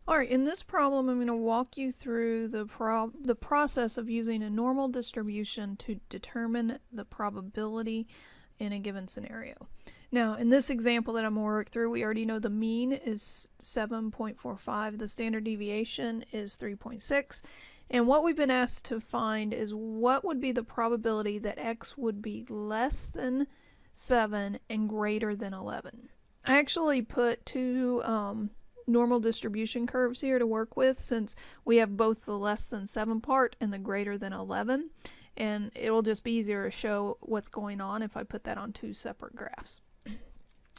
Alright, in this problem I'm going to walk you through the process of using a normal distribution to determine the probability in a given scenario. Now, in this example that I'm going to work through, we already know the mean is 7.45, the standard deviation is 3.6, and what we've been asked to find is what would be the probability that x would be less than 7 and greater than 11. I actually put two normal distribution curves here to work with, since we have both the less than 7 part and the greater than 11, and it'll just be easier to show what's going on if I put that on two separate graphs.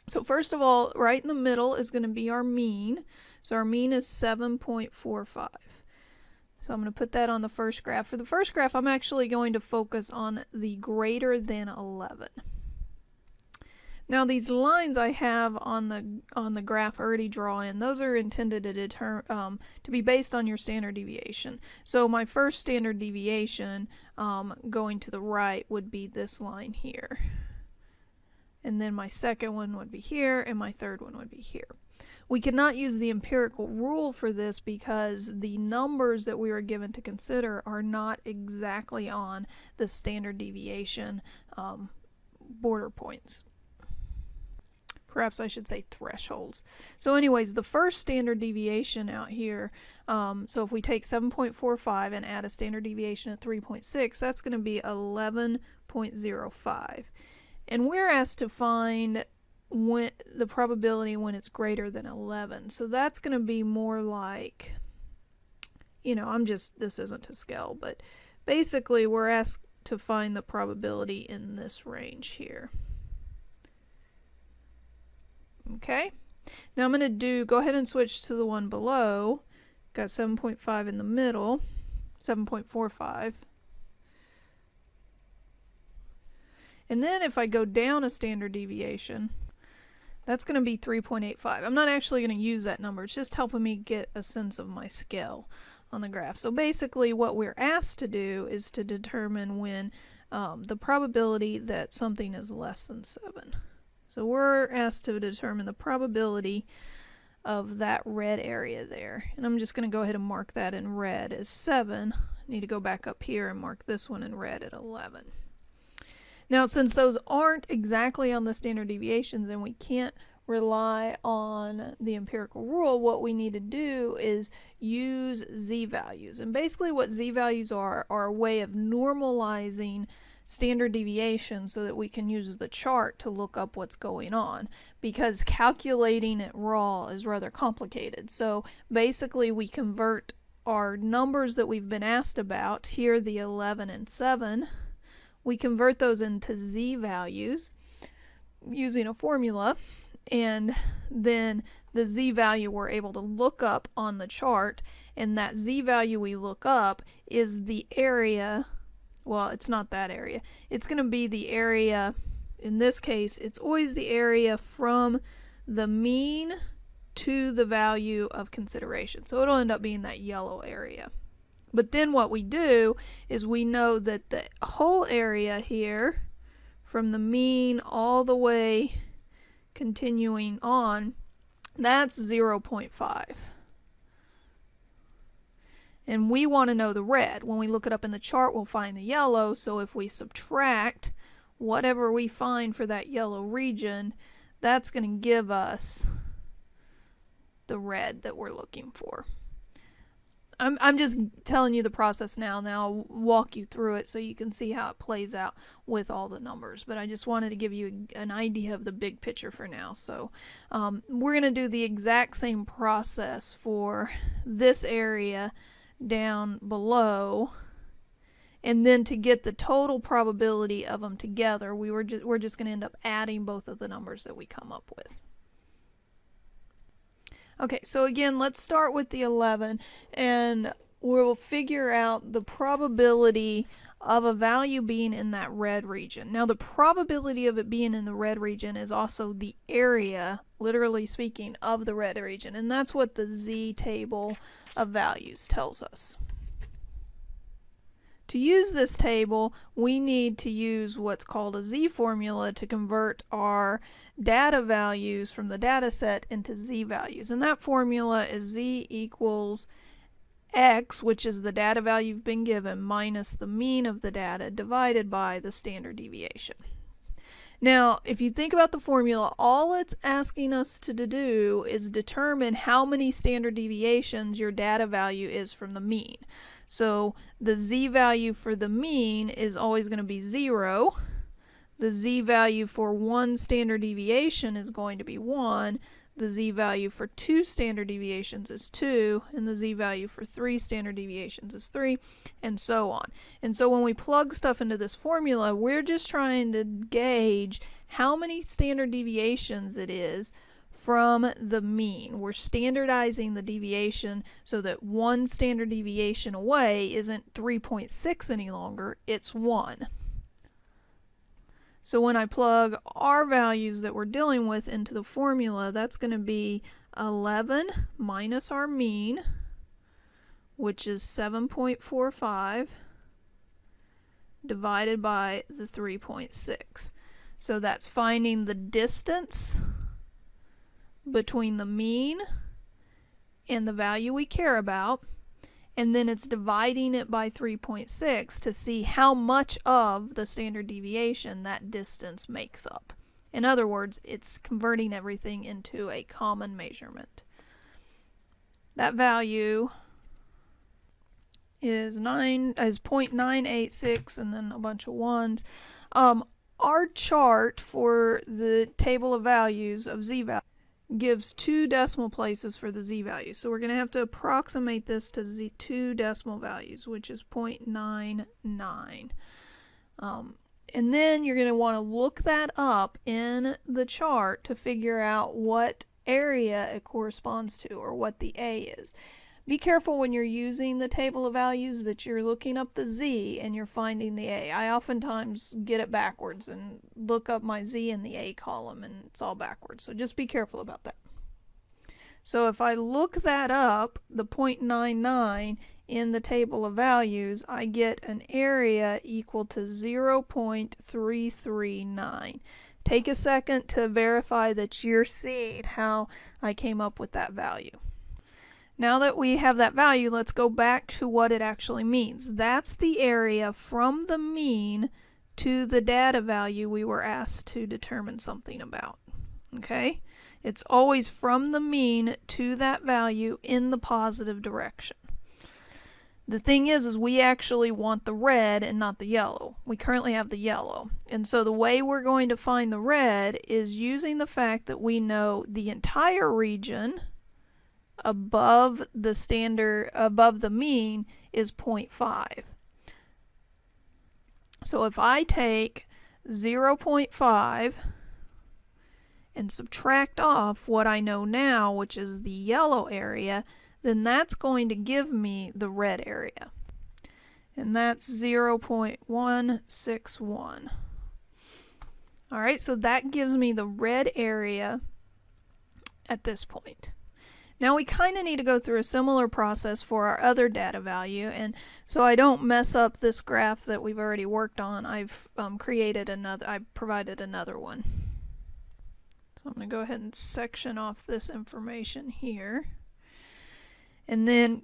So first of all, right in the middle is going to be our mean. So our mean is 7.45. So I'm going to put that on the first graph. For the first graph, I'm actually going to focus on the greater than 11. Now these lines I have on the graph already drawn in, those are intended to be based on your standard deviation. So my first standard deviation going to the right would be this line here. And then my second one would be here, and my third one would be here. We cannot use the empirical rule for this because the numbers that we were given to consider are not exactly on the standard deviation border points. Perhaps I should say thresholds. So anyways, the first standard deviation out here, so if we take 7.45 and add a standard deviation of 3.6, that's going to be 11.05. And we're asked to find the probability when it's greater than 11. So that's going to be more like, this isn't to scale, but basically we're asked to find the probability in this range here. Okay, now I'm going to go ahead and switch to the one below. Got 7.5 in the middle, 7.45. And then if I go down a standard deviation, that's going to be 3.85. I'm not actually going to use that number. It's just helping me get a sense of my scale on the graph. So basically what we're asked to do is to determine when the probability that something is less than 7. So we're asked to determine the probability of that red area there. And I'm just going to go ahead and mark that in red as 7. I need to go back up here and mark this one in red at 11. Now, since those aren't exactly on the standard deviations and we can't rely on the empirical rule, what we need to do is use z-values. And basically what z-values are a way of normalizing standard deviation so that we can use the chart to look up what's going on, because calculating it raw is rather complicated. So basically we convert our numbers that we've been asked about, here the 11 and 7, we convert those into z-values using a formula, and then the z-value we're able to look up on the chart, and that z-value we look up is the area. Well, it's not that area. It's going to be the area, in this case, it's always the area from the mean to the value of consideration. So it'll end up being that yellow area. But then what we do is we know that the whole area here, from the mean all the way continuing on, that's 0.5. And we want to know the red. When we look it up in the chart, we'll find the yellow. So if we subtract whatever we find for that yellow region, that's going to give us the red that we're looking for. I'm just telling you the process now. Now I'll walk you through it so you can see how it plays out with all the numbers. But I just wanted to give you an idea of the big picture for now. So we're going to do the exact same process for this area down below, and then to get the total probability of them together, we're just going to end up adding both of the numbers that we come up with. Okay, so again, let's start with the 11, and we'll figure out the probability of a value being in that red region. Now the probability of it being in the red region is also the area, literally speaking, of the red region, and that's what the z table of values tells us. To use this table, we need to use what's called a z-formula to convert our data values from the data set into z-values. And that formula is z equals x, which is the data value you've been given, minus the mean of the data divided by the standard deviation. Now, if you think about the formula, all it's asking us to do is determine how many standard deviations your data value is from the mean. So the z-value for the mean is always going to be 0. The z-value for one standard deviation is going to be 1. The z-value for 2 standard deviations is 2. And the z-value for 3 standard deviations is 3, and so on. And so when we plug stuff into this formula, we're just trying to gauge how many standard deviations it is from the mean. We're standardizing the deviation so that one standard deviation away isn't 3.6 any longer, it's 1. So when I plug our values that we're dealing with into the formula, that's going to be 11 minus our mean, which is 7.45, divided by the 3.6. So that's finding the distance between the mean and the value we care about, and then it's dividing it by 3.6 to see how much of the standard deviation that distance makes up. In other words, it's converting everything into a common measurement. That value is 0.986 and then a bunch of ones. Our chart for the table of values of z-value gives 2 decimal places for the z-value. So we're going to have to approximate this to 2 decimal values, which is 0.99. And then you're going to want to look that up in the chart to figure out what area it corresponds to, or what the A is. Be careful when you're using the table of values that you're looking up the z and you're finding the A. I oftentimes get it backwards and look up my z in the A column and it's all backwards. So just be careful about that. So if I look that up, the 0.99 in the table of values, I get an area equal to 0.339. Take a second to verify that you're seeing how I came up with that value. Now that we have that value, let's go back to what it actually means. That's the area from the mean to the data value we were asked to determine something about. Okay? It's always from the mean to that value in the positive direction. The thing is we actually want the red and not the yellow. We currently have the yellow. And so the way we're going to find the red is using the fact that we know the entire region above the standard, above the mean, is 0.5. So if I take 0.5 and subtract off what I know now, which is the yellow area, then that's going to give me the red area. And that's 0.161. Alright, so that gives me the red area at this point. Now we kind of need to go through a similar process for our other data value, and so I don't mess up this graph that we've already worked on, I've provided another one. So I'm going to go ahead and section off this information here. And then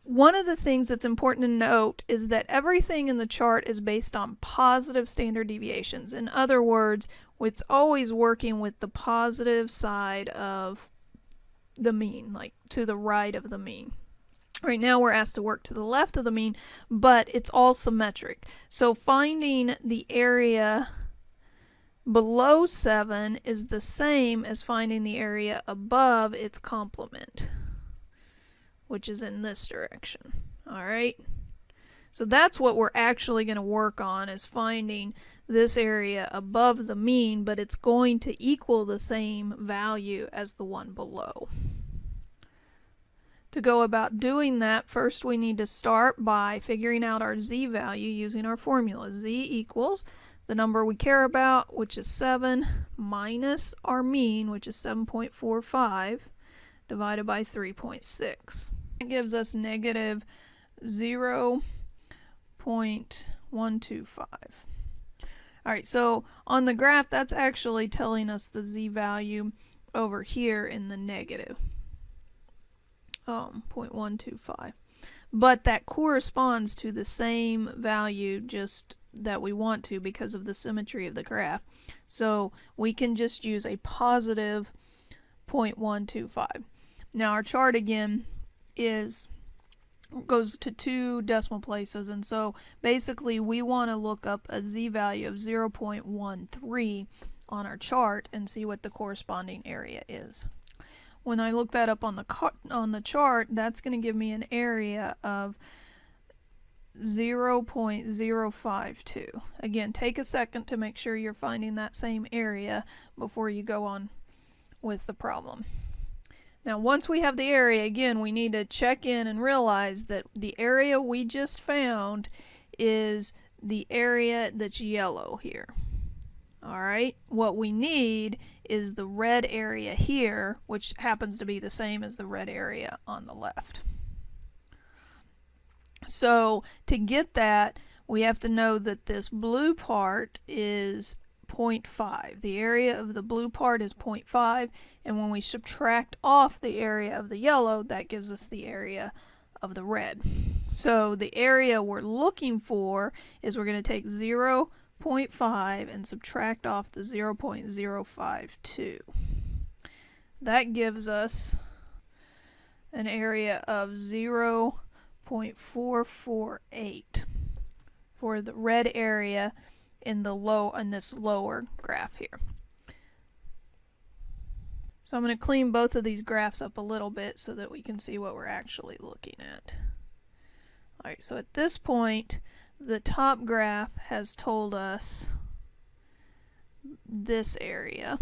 one of the things that's important to note is that everything in the chart is based on positive standard deviations. In other words, it's always working with the positive side of the mean, like to the right of the mean. Right now we're asked to work to the left of the mean, but it's all symmetric. So finding the area below 7 is the same as finding the area above its complement, which is in this direction. Alright? So that's what we're actually going to work on, is finding this area above the mean, but it's going to equal the same value as the one below. To go about doing that, first we need to start by figuring out our z value using our formula. Z equals the number we care about, which is 7, minus our mean, which is 7.45, divided by 3.6. It gives us negative 0.339. 0.125. Alright, so on the graph, that's actually telling us the z-value over here in the negative 0.125. But that corresponds to the same value just that we want to because of the symmetry of the graph. So we can just use a positive 0.125. Now our chart again goes to 2 decimal places, and so basically we want to look up a z-value of 0.13 on our chart and see what the corresponding area is. When I look that up on the chart, that's going to give me an area of 0.052. Again, take a second to make sure you're finding that same area before you go on with the problem. Now once we have the area, again, we need to check in and realize that the area we just found is the area that's yellow here. Alright, what we need is the red area here, which happens to be the same as the red area on the left. So to get that, we have to know that this blue part is 0.5. The area of the blue part is 0.5, and when we subtract off the area of the yellow, that gives us the area of the red. So the area we're looking for is we're going to take 0.5 and subtract off the 0.052. That gives us an area of 0.448 for the red area in this lower graph here. So I'm going to clean both of these graphs up a little bit so that we can see what we're actually looking at. Alright, so at this point, the top graph has told us this area,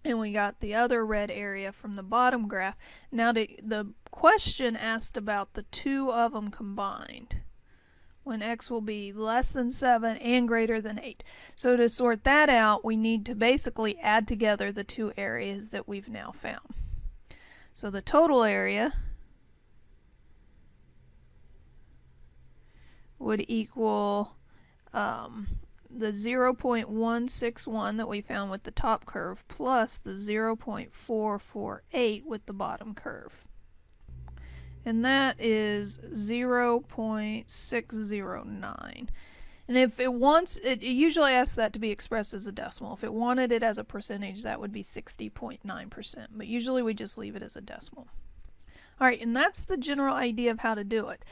and we got the other red area from the bottom graph. Now the question asked about the two of them combined, when x will be less than 7 and greater than 8. So to sort that out, we need to basically add together the two areas that we've now found. So the total area would equal the 0.161 that we found with the top curve plus the 0.448 with the bottom curve. And that is 0.609. And if it wants, it usually asks that to be expressed as a decimal. If it wanted it as a percentage, that would be 60.9%. But usually we just leave it as a decimal. Alright, and that's the general idea of how to do it.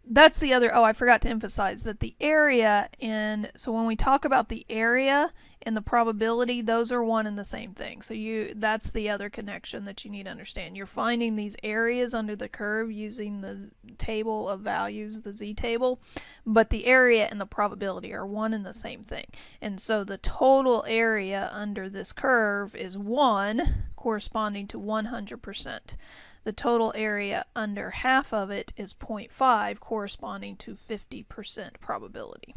That's the other, I forgot to emphasize that the area, and so when we talk about the area and the probability, those are one and the same thing. So that's the other connection that you need to understand. You're finding these areas under the curve using the table of values, the z-table, but the area and the probability are one and the same thing. And so the total area under this curve is 1, corresponding to 100%. The total area under half of it is 0.5, corresponding to 50% probability.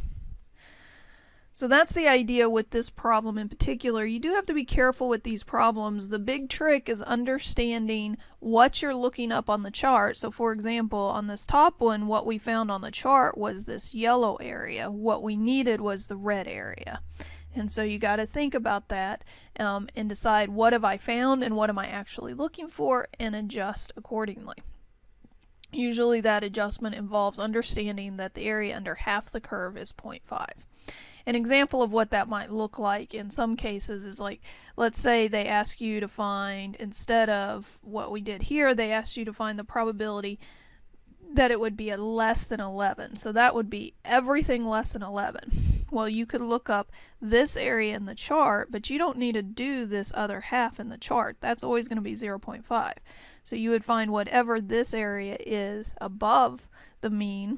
So that's the idea with this problem in particular. You do have to be careful with these problems. The big trick is understanding what you're looking up on the chart. So for example, on this top one, what we found on the chart was this yellow area. What we needed was the red area. And so you got to think about that and decide, what have I found and what am I actually looking for, and adjust accordingly. Usually that adjustment involves understanding that the area under half the curve is 0.5. An example of what that might look like in some cases is like, let's say they ask you to find, instead of what we did here, they asked you to find the probability that it would be a less than 11. So that would be everything less than 11. Well, you could look up this area in the chart, but you don't need to do this other half in the chart. That's always going to be 0.5. So you would find whatever this area is above the mean,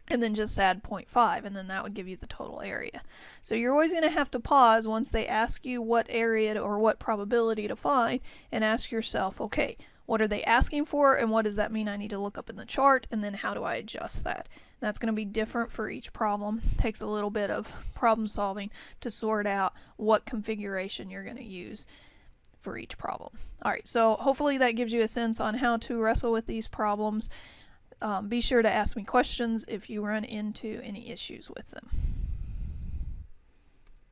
and then just add 0.5, and then that would give you the total area. So you're always going to have to pause once they ask you what area or what probability to find, and ask yourself, okay, what are they asking for, and what does that mean I need to look up in the chart, and then how do I adjust that? That's going to be different for each problem. It takes a little bit of problem solving to sort out what configuration you're going to use for each problem. Alright, so hopefully that gives you a sense on how to wrestle with these problems. Be sure to ask me questions if you run into any issues with them.